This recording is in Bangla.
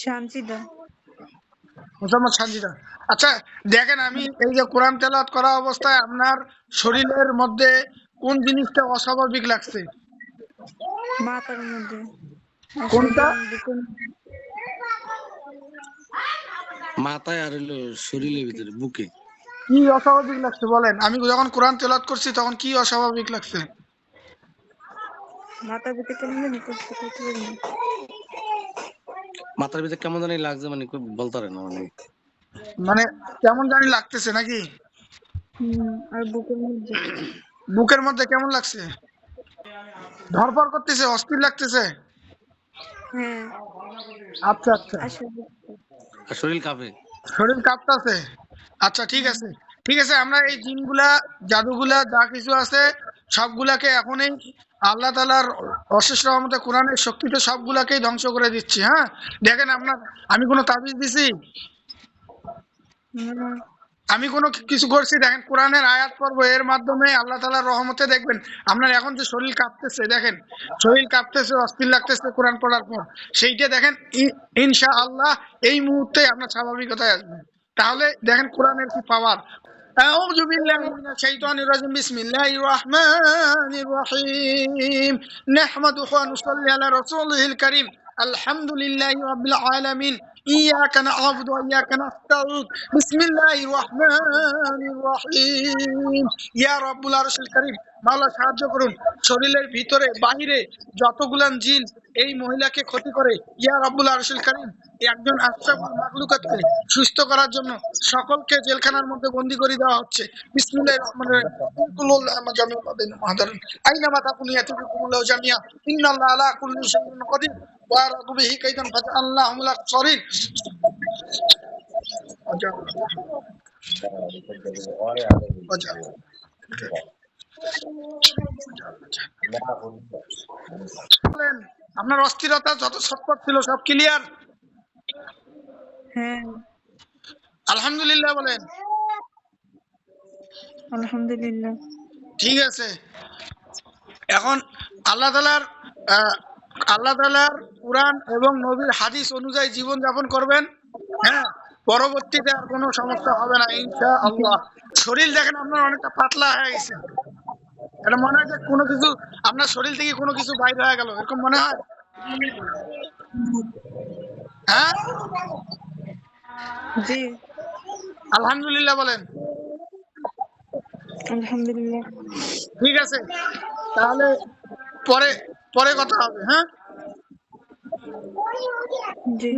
সানজিদা। মোসাম্মদ সানজিদা। আচ্ছা দেখেন, আমি এই যে কোরআন তেলাওয়াত করা অবস্থায় আপনার শরীরের মধ্যে কোন জিনিসটা অস্বাভাবিক লাগছে? মাথার মধ্যে। কোনটা? মাথায় আর হলো শরীরের ভিতরে, বুকে। কি অস্বাভাবিক লাগছে বলেন? আমি যখন কোরআন তেলাওয়াত করছি তখন কি অস্বাভাবিক লাগছে? মাথার ভিতরে কেমন জানি করতে পারি না। মাথার ভিতরে কেমন জানি লাগছে, মানে বলতে পারে না মানে। মানে কেমন জানি লাগতেছে নাকি? আর বুকের মধ্যে। বুকের মধ্যে কেমন লাগছে? ধরপড় করতেছে, অস্থির লাগতেছে? হ্যাঁ। আচ্ছা আচ্ছা, আর শরীর কাঁপে। শরীর কাঁপতাছে। আচ্ছা ঠিক আছে, ঠিক আছে। আমরা এই জিনগুলা, জাদুগুলা, যা কিছু আছে সবগুলাকে এখনই আল্লাহ তাআলার অশেষ রহমতে, কোরআনের শক্তিতে সবগুলাকেই ধ্বংস করে দিচ্ছি। হ্যাঁ, দেখেন আপনার, আমি কোনো তাবিজ দিছি? আমি কোনো কিছু করছি? দেখেন কোরআনের আয়াত পড়বো, এর মাধ্যমে আল্লাহ তাআলার রহমতে দেখবেন আপনার এখন যে শরীর কাঁপতেছে, দেখেন শরীর কাঁপতেছে, অস্থির লাগতেছে কোরআন পড়ার পর, সেইটা দেখেন ইনশাআল্লাহ এই মুহূর্তে আপনার স্বাভাবিকতায় আসবে। তাহলে দেখেন কোরআনের কি পাওয়ার। أعوذ بالله من الشيطان الرجيم بسم الله الرحمن الرحيم نحمده ونصلي على رسوله الكريم الحمد لله رب العالمين إياك نعبد وإياك نستعين بسم الله الرحمن الرحيم يا رب العرش الكريم মাওলা সাহায্য করুন, শরীরের ভিতরে বাহিরে যতগুলান জিন এই মহিলাকে ক্ষতি করে, ইয়া রাব্বুল আরশিল কারীম একজন আশরাফুল মাখলুকাতকে সুস্থ করার জন্য সকলকে জেলখানার মধ্যে বন্দী করে দেওয়া হচ্ছে। বিসমিল্লাহির রহমানির রহিম কুল্লুল জামিউল মাদাইন মুহাদারান আইনামা তাকুনু ইয়াতিকুমুল্লাহু জামিয়া ইন্নাল্লাহা আলা কুল্লি শাইইন কাদির ওয়া আরাদু বিহি কাইদান ফাজআলনাহুমুল আখসারিন। আপনার অস্থিরতা যত ছটফট ছিল সব ক্লিয়ার? হ্যাঁ, আলহামদুলিল্লাহ বলেন। আলহামদুলিল্লাহ। ঠিক আছে, এখন আল্লাহ তাআলার কোরআন এবং নবীর হাদিস অনুযায়ী জীবন যাপন করবেন। হ্যাঁ, পরবর্তীতে আর কোনো সমস্যা হবে না ইনশাআল্লাহ। শরীর দেখেন আপনার অনেকটা পাতলা হয়ে গেছে, এটা মনে হয় যে কোনো কিছু আপনার শরীর থেকে কোনো কিছু বাইরে হয়ে গেল, এরকম মনে হয়? হ্যাঁ, জি, আলহামদুলিল্লাহ বলেন। আলহামদুলিল্লাহ। ঠিক আছে, তাহলে পরে পরে কথা হবে। হ্যাঁ, জি।